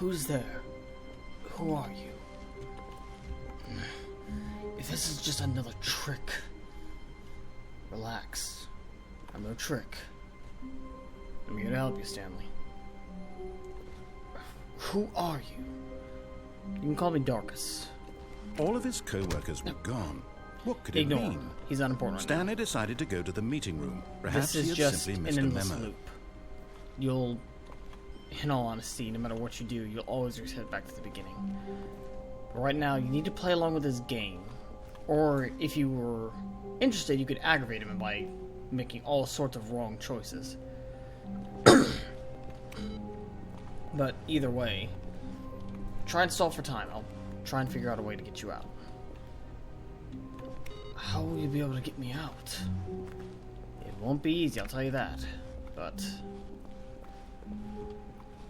Who's there? Who are you? If this is just another trick, relax. I'm no trick. I'm here to help you, Stanley. Who are you? You can call me Darkus. All of his co-workers were gone. What could it Ignore mean? him. He's unimportant. Stanley decided to go to the meeting room. Perhaps This is he had just simply an missed a endless memo. loop. You'll, in all honesty, no matter what you do, you'll always reset back to the beginning. But right now, you need to play along with this game. Or, if you were interested, you could aggravate him by making all sorts of wrong choices. But either way, try and stall for time. I'll try and figure out a way to get you out. How will you be able to get me out? It won't be easy, I'll tell you that. But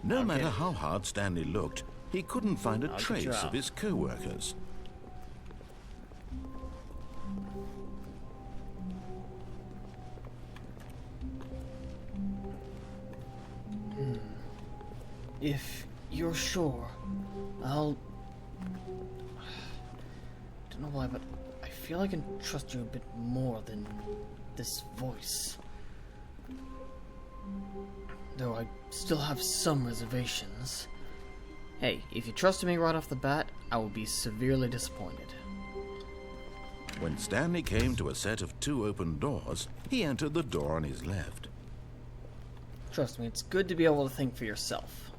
No matter how hard Stanley looked, he couldn't find a I'll get you trace out. of his co-workers. if you're sure, I'll... Don't know why, but I feel I can trust you a bit more than this voice. Though I still have some reservations. Hey, if you trusted me right off the bat, I will be severely disappointed. When Stanley came to a set of 2 open doors, he entered the door on his left. Trust me, it's good to be able to think for yourself.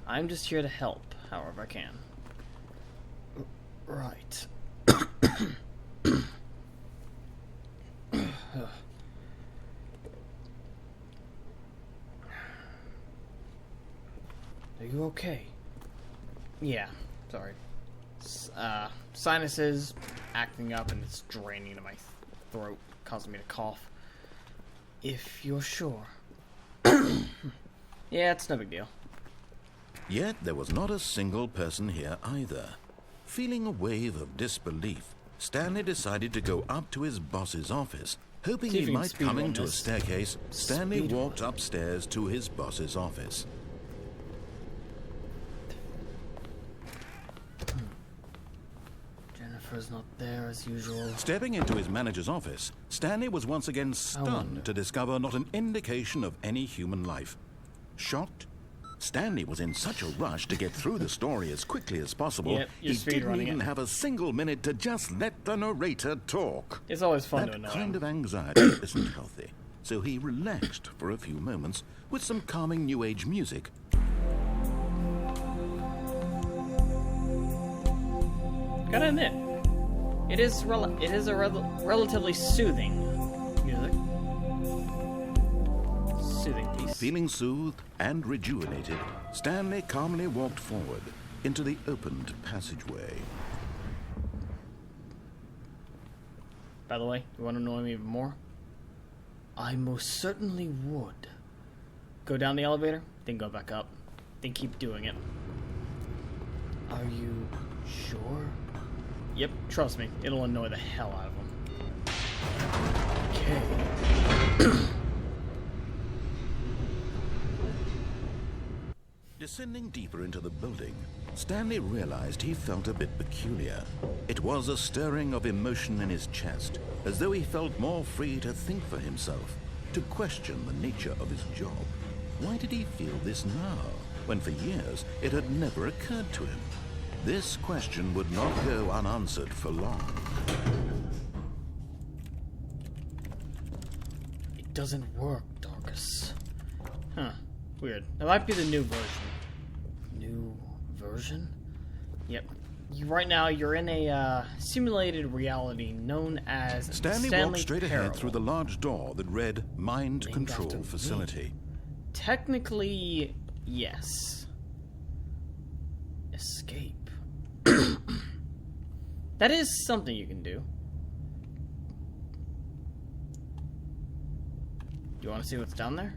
I'm just here to help, however I can. Right. Are you okay? Yeah, sorry. Sinuses acting up and it's draining into my throat, causing me to cough. If you're sure. Yeah, it's no big deal. Yet there was not a single person here either. Feeling a wave of disbelief, Stanley decided to go up to his boss's office. Hoping See if he you can might speed come run into a this. staircase, Stanley Speed walked run. upstairs to his boss's office. Jennifer's not there as usual. Stepping into his manager's office, Stanley was once again wonder. stunned to discover not an indication of any human life. Shocked, Stanley was in such a rush to get through the story as quickly as possible, Yep, you're he didn't speedrunning even it. have a single minute to just let the narrator talk. It's always fun to That annoy kind him. of anxiety isn't healthy, so he relaxed for a few moments with some calming New Age music. Gotta admit, it is a relatively soothing music. Soothing piece. Feeling soothed and rejuvenated, Stanley calmly walked forward into the opened passageway. By the way, you want to annoy me even more? I most certainly would. Go down the elevator, then go back up. Then keep doing it. Are you sure? Yep, trust me, it'll annoy the hell out of them. Okay. Descending deeper into the building, Stanley realized he felt a bit peculiar. It was a stirring of emotion in his chest, as though he felt more free to think for himself, to question the nature of his job. Why did he feel this now, when for years it had never occurred to him? This question would not go unanswered for long. It doesn't work, Darkus. Huh. Weird. That might be the new version. New version? Yep. Right now, you're in a simulated reality known as Stanley walked straight ahead Parallel. through the large door that read Mind Named after Control me. Facility. Technically, yes. Escape. That is something you can do. Do you want to see what's down there?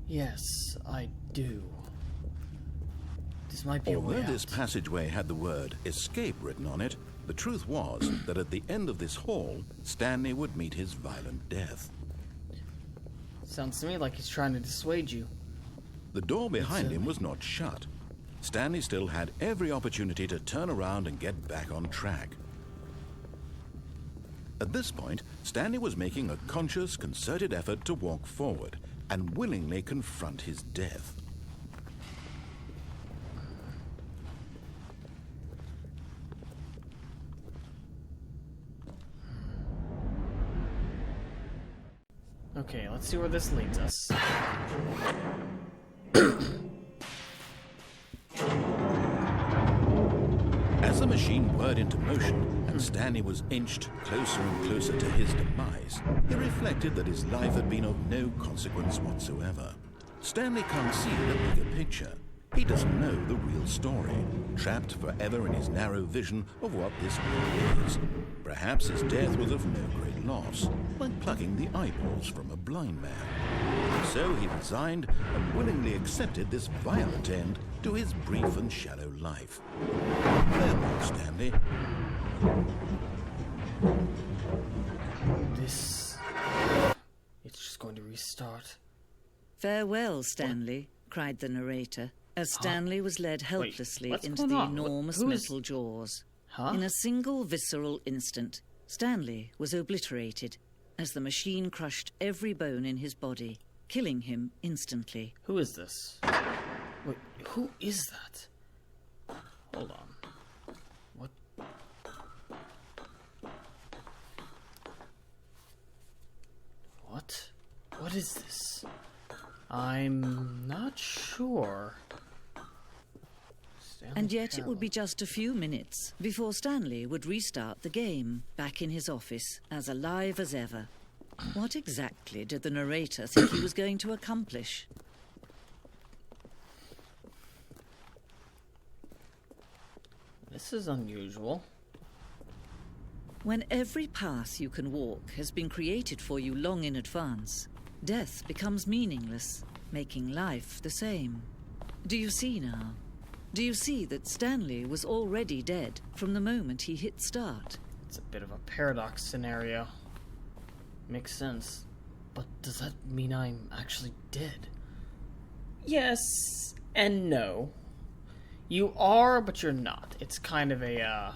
Yes, I do. This might be a way Although this out. passageway had the word escape written on it, the truth was that at the end of this hall, Stanley would meet his violent death. Sounds to me like he's trying to dissuade you. The door behind him was not shut. Stanley still had every opportunity to turn around and get back on track. At this point, Stanley was making a conscious, concerted effort to walk forward and willingly confront his death. Okay, let's see where this leads us. As the machine whirred into motion and Stanley was inched closer and closer to his demise, he reflected that his life had been of no consequence whatsoever. Stanley can't see the bigger picture. He doesn't know the real story, trapped forever in his narrow vision of what this world is. Perhaps his death was of no great loss, like plucking the eyeballs from a blind man. So he resigned and willingly accepted this violent end to his brief and shallow life. Farewell, Stanley. It's just going to restart. Farewell, Stanley, cried the narrator, as Stanley was led helplessly what's into going the on? enormous metal jaws. Huh? In a single visceral instant, Stanley was obliterated as the machine crushed every bone in his body, killing him instantly. Who is this? Wait, who is that? Hold on. What? What? What is this? I'm not sure. And yet it would be just a few minutes before Stanley would restart the game, back in his office, as alive as ever. What exactly did the narrator think he was going to accomplish? This is unusual. When every path you can walk has been created for you long in advance, death becomes meaningless, making life the same. Do you see now? Do you see that Stanley was already dead from the moment he hit start? It's a bit of a paradox scenario. Makes sense. But does that mean I'm actually dead? Yes and no. You are, but you're not. It's kind of a,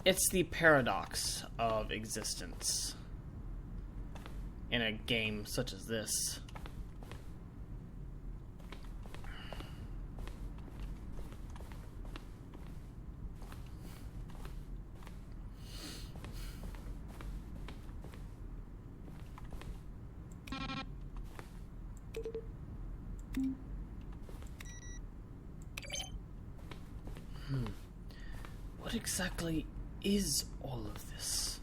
it's the paradox of existence in a game such as this. What exactly is all of this?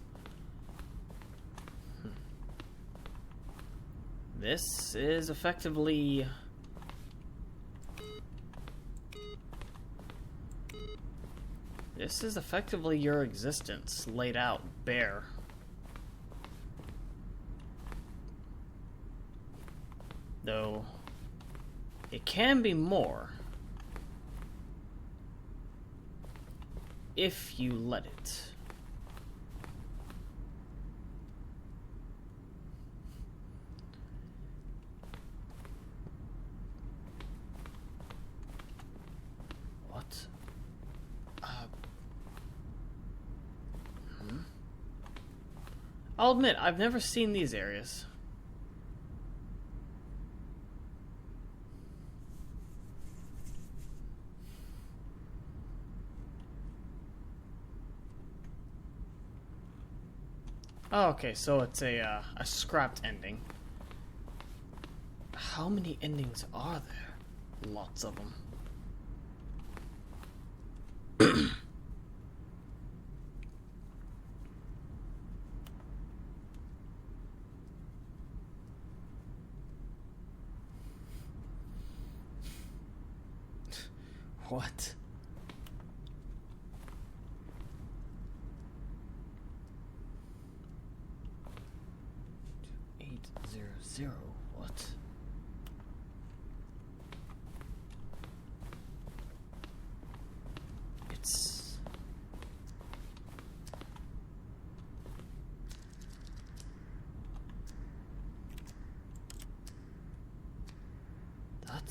This is effectively... This is effectively your existence laid out bare. Though, it can be more. If you let it. What? I'll admit, I've never seen these areas. Oh, okay, so it's a scrapped ending. How many endings are there? Lots of them. What? Zero. What? It's...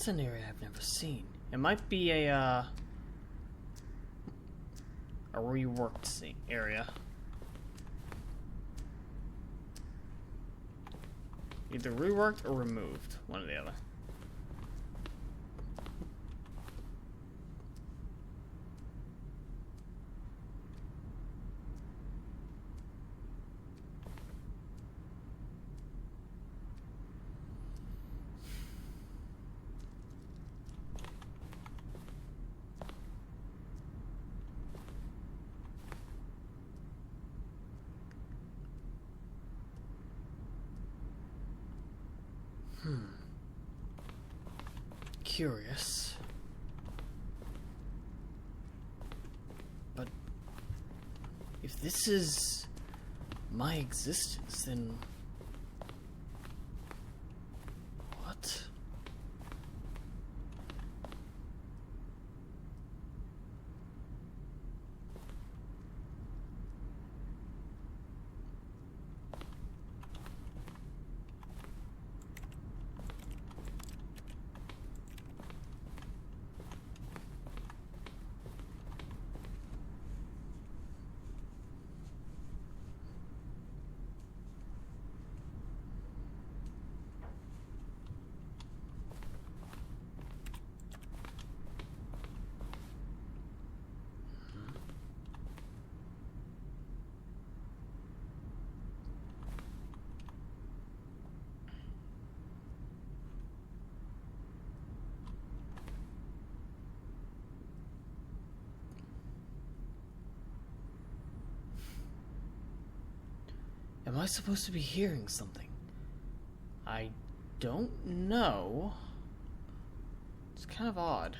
That's an area I've never seen. It might be a reworked area. Either reworked or removed, one or the other. Curious. But if this is my existence, then what? Am I supposed to be hearing something? I don't know. It's kind of odd.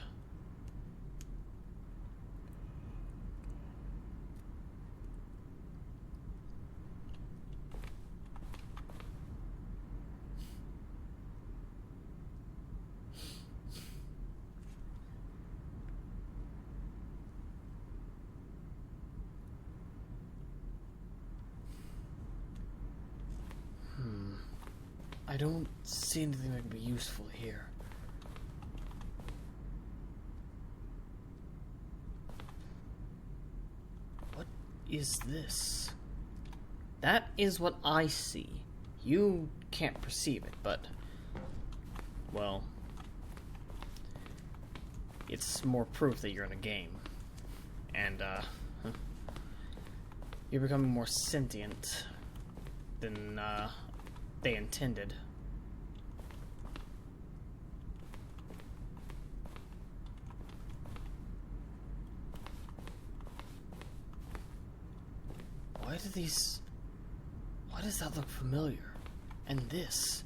I don't see anything that can be useful here. What is this? That is what I see. You can't perceive it, but... well... it's more proof that you're in a game. And, you're becoming more sentient than, they intended. Why does that look familiar? And this?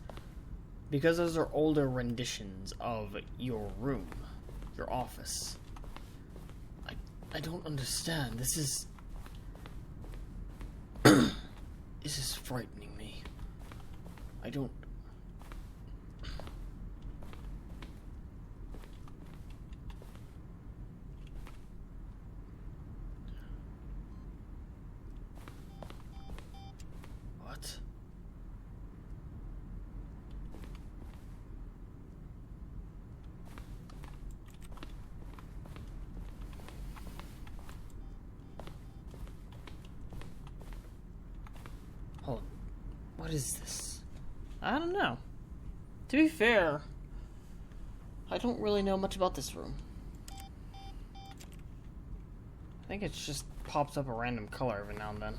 Because those are older renditions of your room, your office. I don't understand. This is... this is frightening me. I don't... What? Hold on. What is this? I don't know. To be fair, I don't really know much about this room. I think it just pops up a random color every now and then.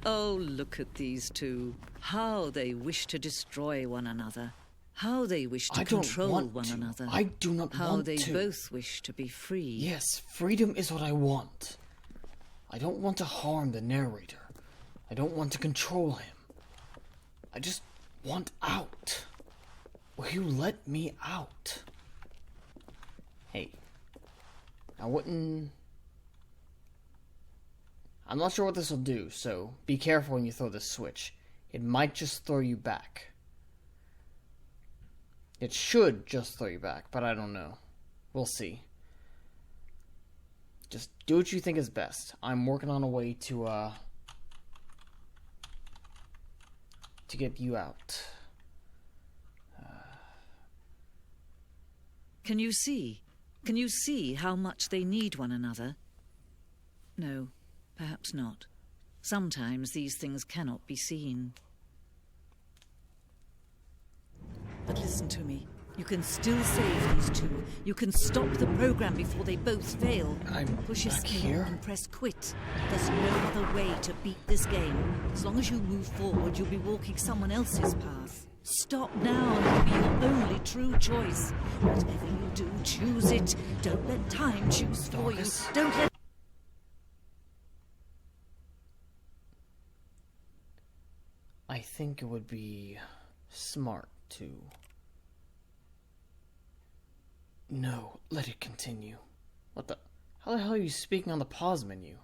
Oh, look at these two. How they wish to destroy one another. How they wish to control one another. I do not want to. How they both wish to be free. Yes, freedom is what I want. I don't want to harm the narrator. I don't want to control him. I just want out. Will you let me out? Hey, I wouldn't... I'm not sure what this will do, so be careful when you throw this switch. It might just throw you back. It should just throw you back, but I don't know. We'll see. Just do what you think is best. I'm working on a way to get you out. Can you see? Can you see how much they need one another? No, perhaps not. Sometimes these things cannot be seen. But listen to me. You can still save these two. You can stop the program before they both fail. Push back escape here? and press quit. There's no other way to beat this game. As long as you move forward, you'll be walking someone else's path. Stop now and it'll be your only true choice. Whatever you do, choose it. Don't let time choose for you. Darkus? Don't let... I think it would be smart to... No, let it continue. What the... How the hell are you speaking on the pause menu?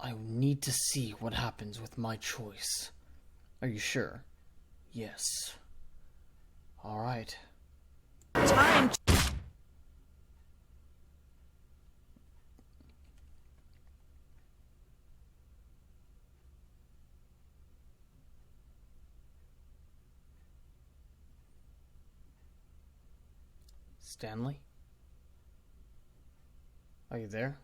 I need to see what happens with my choice. Are you sure? Yes. Alright. Time... Stanley? Are you there?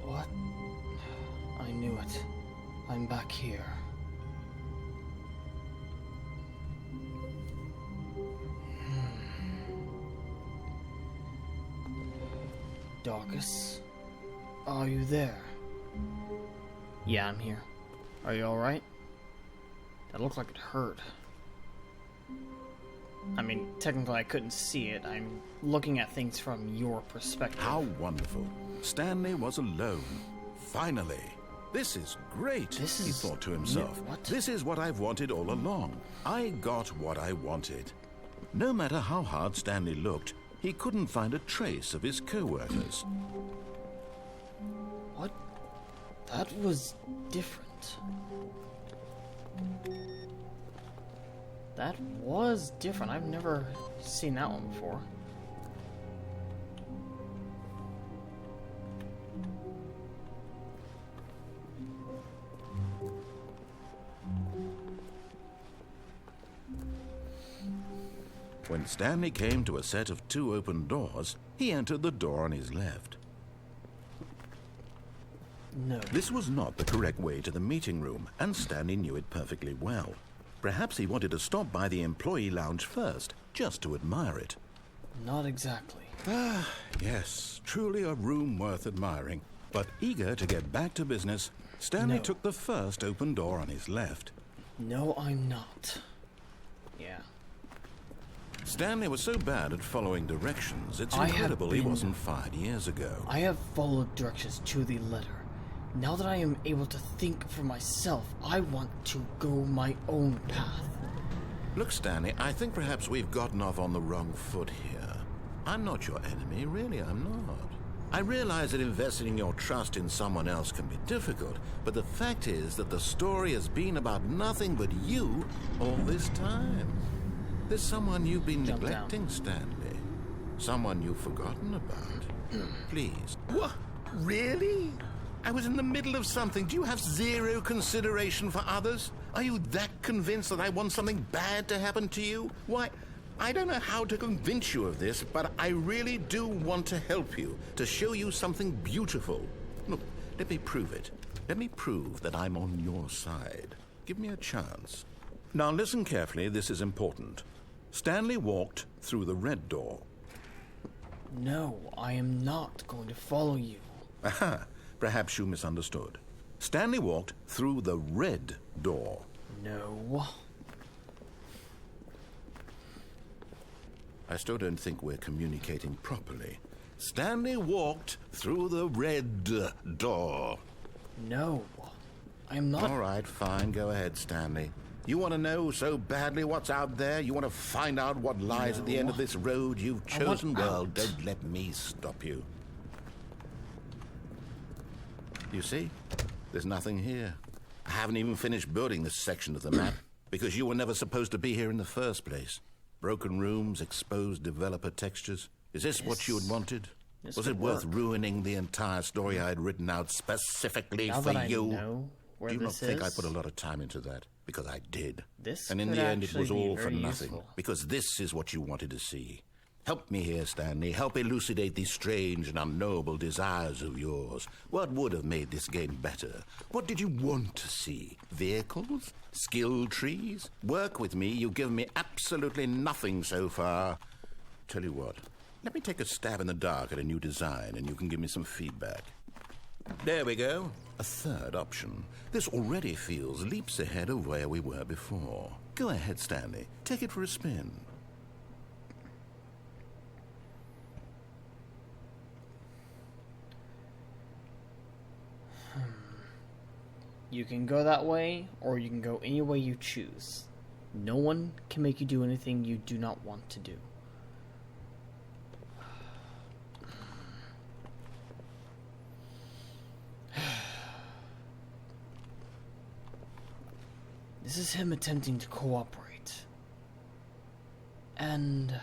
What? I knew it. I'm back here. Darkus? Are you there? Yeah, I'm here. Are you alright? That looked like it hurt. I mean, technically I couldn't see it. I'm looking at things from your perspective. How wonderful. Stanley was alone. Finally. This is great, he thought to himself. What? This is what I've wanted all along. I got what I wanted. No matter how hard Stanley looked, he couldn't find a trace of his co-workers. What? That was different. That was different. I've never seen that one before. When Stanley came to a set of 2 open doors, he entered the door on his left. No. This was not the correct way to the meeting room, and Stanley knew it perfectly well. Perhaps he wanted to stop by the employee lounge first, just to admire it. Not exactly. Ah, yes, truly a room worth admiring. But eager to get back to business, Stanley No. took the first open door on his left. No, I'm not. Yeah. Stanley was so bad at following directions, it's I have incredible he been- wasn't fired years ago. I have followed directions to the letter. Now that I am able to think for myself, I want to go my own path. Look, Stanley, I think perhaps we've gotten off on the wrong foot here. I'm not your enemy, really, I'm not. I realize that investing your trust in someone else can be difficult, but the fact is that the story has been about nothing but you all this time. There's someone you've been Jump neglecting, Stanley. Someone you've forgotten about. Please. What? Really? I was in the middle of something. Do you have zero consideration for others? Are you that convinced that I want something bad to happen to you? Why, I don't know how to convince you of this, but I really do want to help you, to show you something beautiful. Look, let me prove it. Let me prove that I'm on your side. Give me a chance. Now listen carefully, this is important. Stanley walked through the red door. No, I am not going to follow you. Aha, perhaps you misunderstood. Stanley walked through the red door. No. I still don't think we're communicating properly. Stanley walked through the red door. No. I'm not. All right, fine. Go ahead, Stanley. You want to know so badly what's out there? You want to find out what lies at the end of this road you've I want chosen? Well, out. don't let me stop you. You see? There's nothing here. I haven't even finished building this section of the map because you were never supposed to be here in the first place. Broken rooms, exposed developer textures. Is this what you had wanted? This Was could it worth work. ruining the entire story I had written out specifically Now for that I you? know where Do you not this think I is, put a lot of time into that? Because I did. This and in could the end, it actually was be all for very nothing. useful. Because this is what you wanted to see. Help me here, Stanley. Help elucidate these strange and unknowable desires of yours. What would have made this game better? What did you want to see? Vehicles? Skill trees? Work with me. You've given me absolutely nothing so far. Tell you what. Let me take a stab in the dark at a new design, and you can give me some feedback. There we go. A third option. This already feels leaps ahead of where we were before. Go ahead, Stanley. Take it for a spin. you can go that way, or you can go any way you choose. No one can make you do anything you do not want to do. This is him attempting to cooperate. And...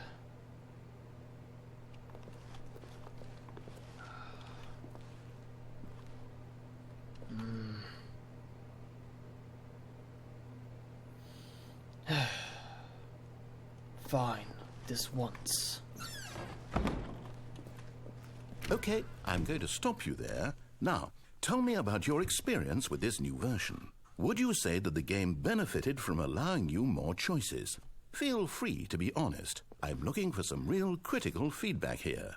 Fine, this once. Okay, I'm going to stop you there. Now, tell me about your experience with this new version. Would you say that the game benefited from allowing you more choices? Feel free to be honest. I'm looking for some real critical feedback here.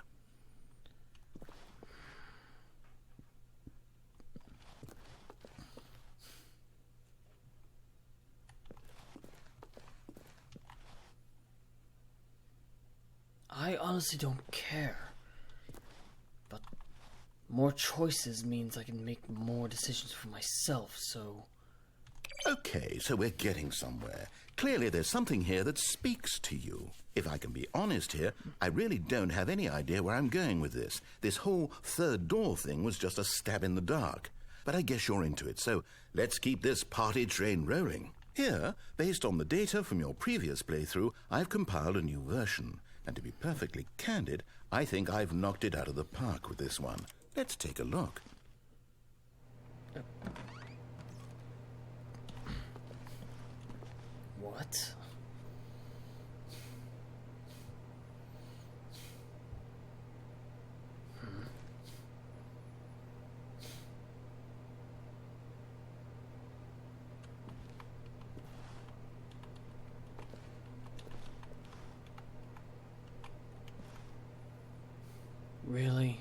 I honestly don't care. But more choices means I can make more decisions for myself, so... Okay, so we're getting somewhere. Clearly there's something here that speaks to you. If I can be honest here, I really don't have any idea where I'm going with this. This whole third door thing was just a stab in the dark. But I guess you're into it, so let's keep this party train rolling. Here, based on the data from your previous playthrough, I've compiled a new version. And to be perfectly candid, I think I've knocked it out of the park with this one. Let's take a look. What? Really?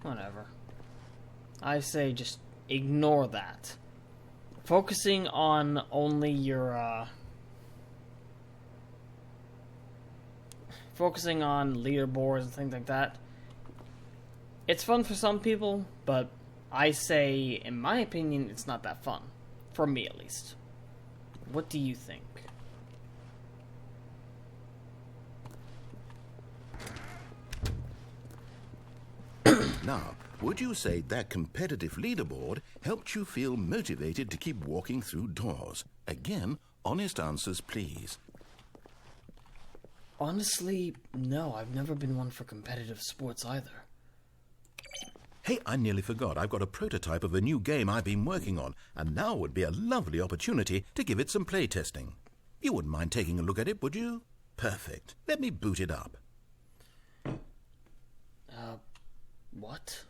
Whatever. I say just ignore that. Focusing on only your, focusing on leaderboards and things like that. It's fun for some people, but I say, in my opinion, it's not that fun. For me, at least. What do you think? Now, would you say that competitive leaderboard helped you feel motivated to keep walking through doors? Again, honest answers, please. Honestly, no. I've never been one for competitive sports either. Hey, I nearly forgot. I've got a prototype of a new game I've been working on, and now would be a lovely opportunity to give it some playtesting. You wouldn't mind taking a look at it, would you? Perfect. Let me boot it up. What?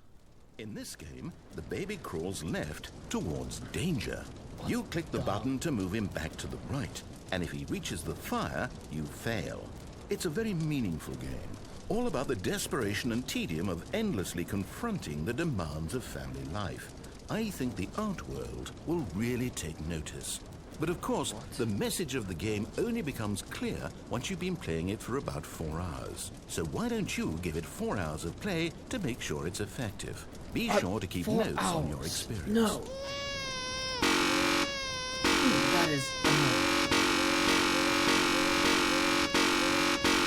In this game, the baby crawls left towards danger. You click the button to move him back to the right, and if he reaches the fire, you fail. It's a very meaningful game, all about the desperation and tedium of endlessly confronting the demands of family life. I think the art world will really take notice. But of course, the message of the game only becomes clear once you've been playing it for about 4 hours. So why don't you give it 4 hours of play to make sure it's effective? Be sure to keep 4 notes hours. on your experience. No. That That is annoying.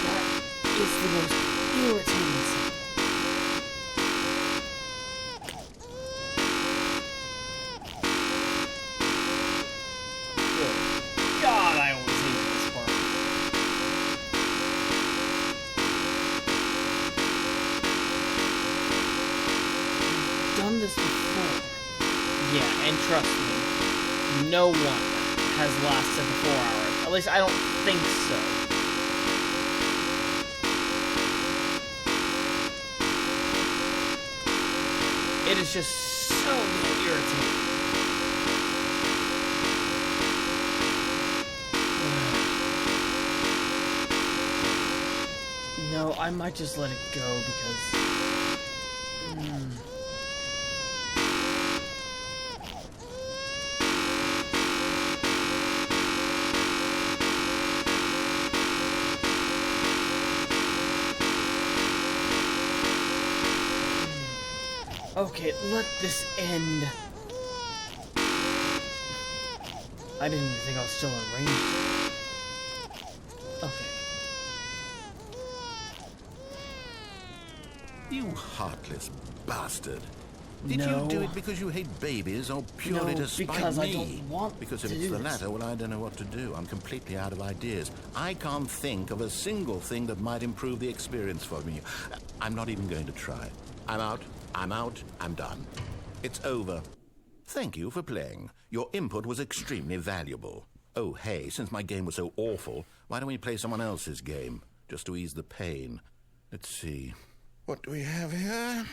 That is the most irritating sound. Good God, I always hate this part. I've done this before. Yeah, and trust me, no one has lasted 4 hours. At least I don't think so. It is just so irritating. No, I might just let it go because... Okay, let this end. I didn't even think I was still in range. Okay. You heartless bastard. Did No. you do it because you hate babies or purely No, to spite because me? I don't want Because if to it's do the this. latter, well, I don't know what to do. I'm completely out of ideas. I can't think of a single thing that might improve the experience for me. I'm not even going to try. I'm out. I'm done. It's over. Thank you for playing. Your input was extremely valuable. Oh, hey, since my game was so awful, why don't we play someone else's game? Just to ease the pain. Let's see. What do we have here?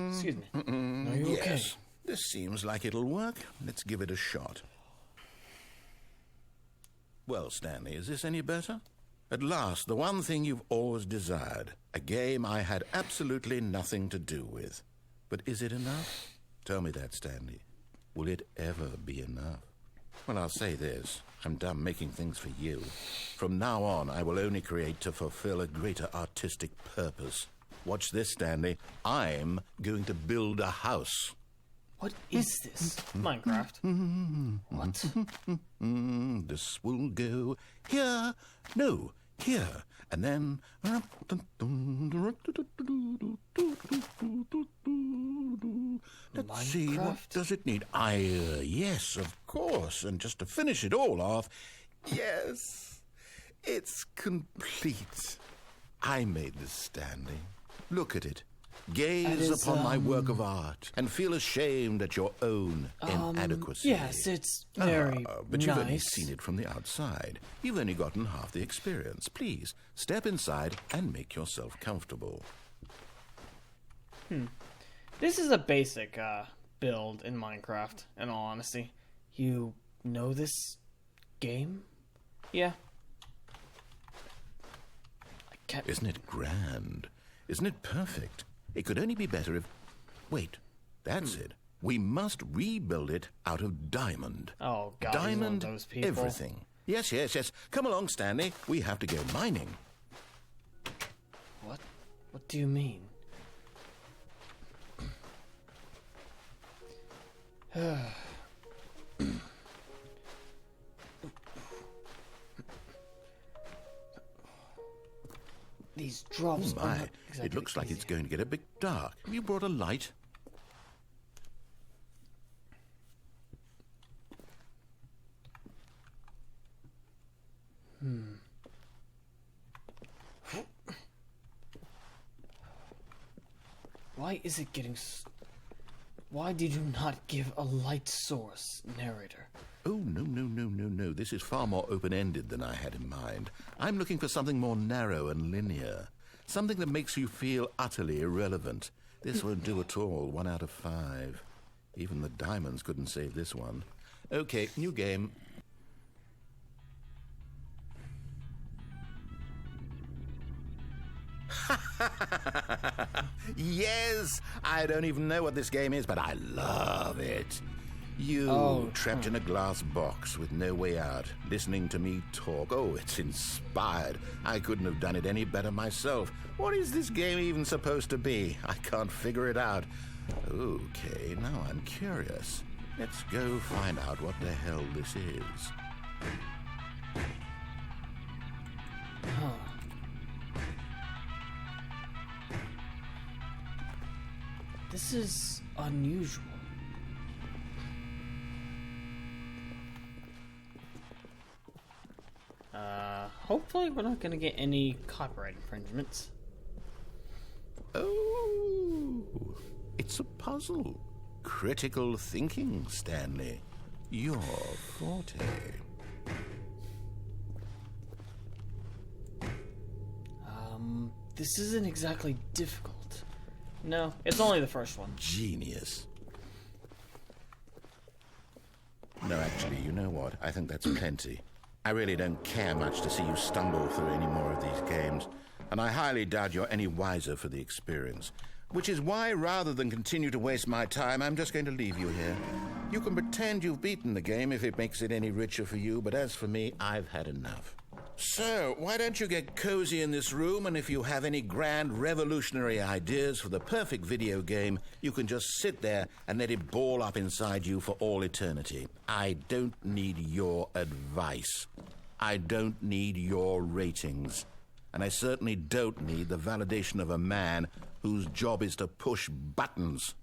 Excuse me. Are you okay? Yes. This seems like it'll work. Let's give it a shot. Well, Stanley, is this any better? At last, the one thing you've always desired. A game I had absolutely nothing to do with. But is it enough? Tell me that, Stanley. Will it ever be enough? Well, I'll say this. I'm done making things for you. From now on, I will only create to fulfill a greater artistic purpose. Watch this, Stanley. I'm going to build a house. What is this? Minecraft? What? This will go here. No, here. And then... Let's see, what Minecraft? does it need? Yes, of course. And just to finish it all off, yes, it's complete. I made this, Stanley. Look at it. Gaze is, upon my work of art and feel ashamed at your own inadequacy. Yes, it's very But you've only nice. seen it from the outside. You've only gotten half the experience. Please, step inside and make yourself comfortable. This is a basic build in Minecraft, in all honesty. You know this game? Yeah. I can't... Isn't it grand? Isn't it perfect? It could only be better if... Wait, that's it. We must rebuild it out of diamond. Oh, God, he's one of Diamond those people. everything. Yes. Come along, Stanley. We have to go mining. What? What do you mean? These drops Oh, are my. not exactly It looks like easy. it's going to get a bit dark. Have you brought a light? Why is it getting... Why did you not give a light source, narrator? Oh, no. This is far more open-ended than I had in mind. I'm looking for something more narrow and linear. Something that makes you feel utterly irrelevant. This won't do at all. 1 out of 5. Even the diamonds couldn't save this one. Okay, new game. Yes! I don't even know what this game is, but I love it. You, trapped in a glass box with no way out, listening to me talk. Oh, it's inspired. I couldn't have done it any better myself. What is this game even supposed to be? I can't figure it out. Okay, now I'm curious. Let's go find out what the hell this is. Huh. This is unusual. Hopefully we're not gonna get any copyright infringements. Oh, it's a puzzle. Critical thinking, Stanley. Your forte. This isn't exactly difficult. No, it's only the first one. Genius. No, actually, you know what? I think that's plenty. I really don't care much to see you stumble through any more of these games, and I highly doubt you're any wiser for the experience. Which is why, rather than continue to waste my time, I'm just going to leave you here. You can pretend you've beaten the game if it makes it any richer for you, but as for me, I've had enough. So, why don't you get cozy in this room, and if you have any grand revolutionary ideas for the perfect video game, you can just sit there and let it ball up inside you for all eternity. I don't need your advice. I don't need your ratings. And I certainly don't need the validation of a man whose job is to push buttons.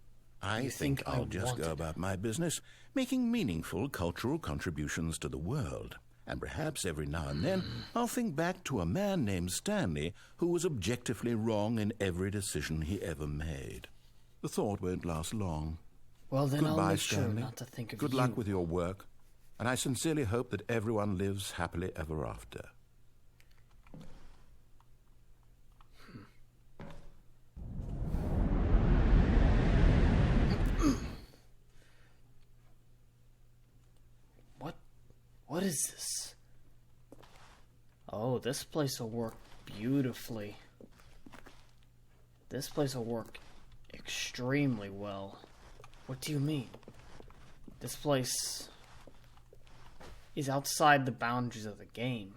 I think I'll just go about my business, making meaningful cultural contributions to the world. And perhaps every now and then I'll think back to a man named Stanley who was objectively wrong in every decision he ever made. The thought won't last long. Well, then Goodbye, I'll make sure Stanley. not to think of Good you. luck with your work, and I sincerely hope that everyone lives happily ever after. What is this? Oh, this place will work beautifully. This place will work extremely well. What do you mean? This place is outside the boundaries of the game.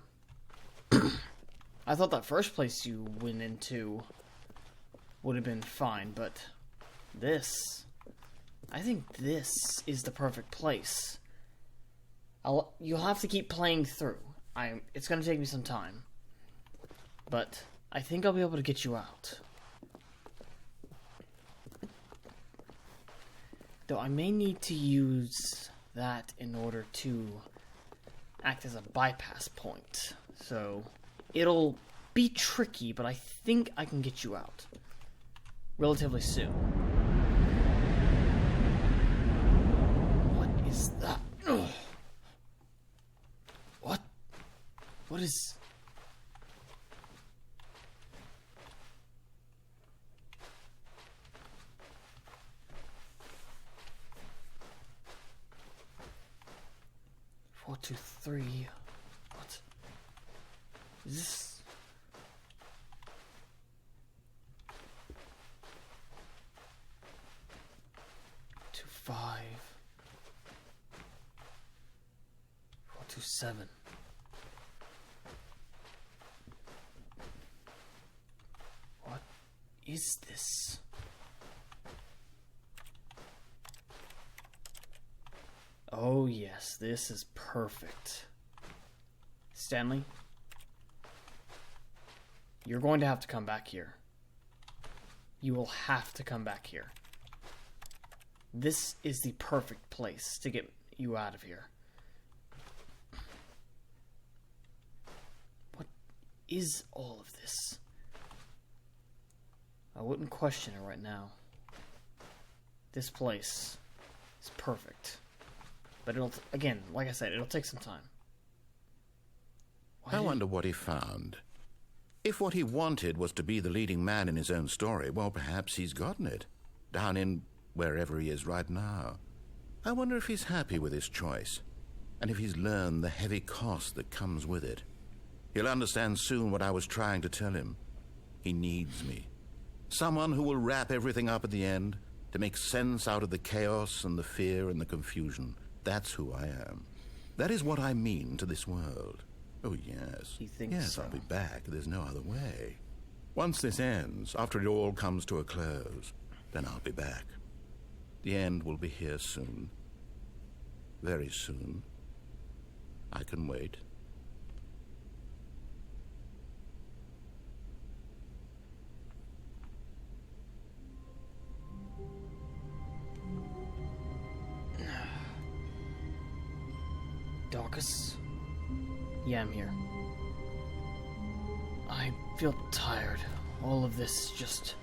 I thought that first place you went into would have been fine, but this... I think this is the perfect place. You'll have to keep playing through. It's going to take me some time. But I think I'll be able to get you out. Though I may need to use that in order to act as a bypass point. So it'll be tricky, but I think I can get you out relatively soon. What is that? Ugh. What is... Four, two, three... What? Is this... 2, 5... 4, 2, 7... is this? Oh yes, this is perfect. Stanley, you're going to have to come back here. You will have to come back here. This is the perfect place to get you out of here. What is all of this? I wouldn't question it right now. This place is perfect. But it'll, again, like I said, it'll take some time. I wonder what he found. If what he wanted was to be the leading man in his own story, well, perhaps he's gotten it. Down in wherever he is right now. I wonder if he's happy with his choice. And if he's learned the heavy cost that comes with it. He'll understand soon what I was trying to tell him. He needs me. Someone who will wrap everything up at the end to make sense out of the chaos and the fear and the confusion. That's who I am. That is what I mean to this world. Oh, yes. You think yes, so? I'll be back. There's no other way. Once this ends, after it all comes to a close, then I'll be back. The end will be here soon. very soon. I can wait. Darkus? Yeah, I'm here. I feel tired. All of this just...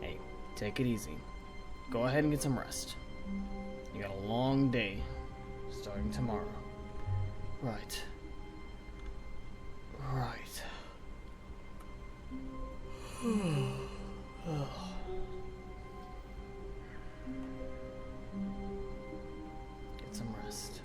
Hey, take it easy. Go ahead and get some rest. You got a long day, starting tomorrow. Right. Right. Get some rest.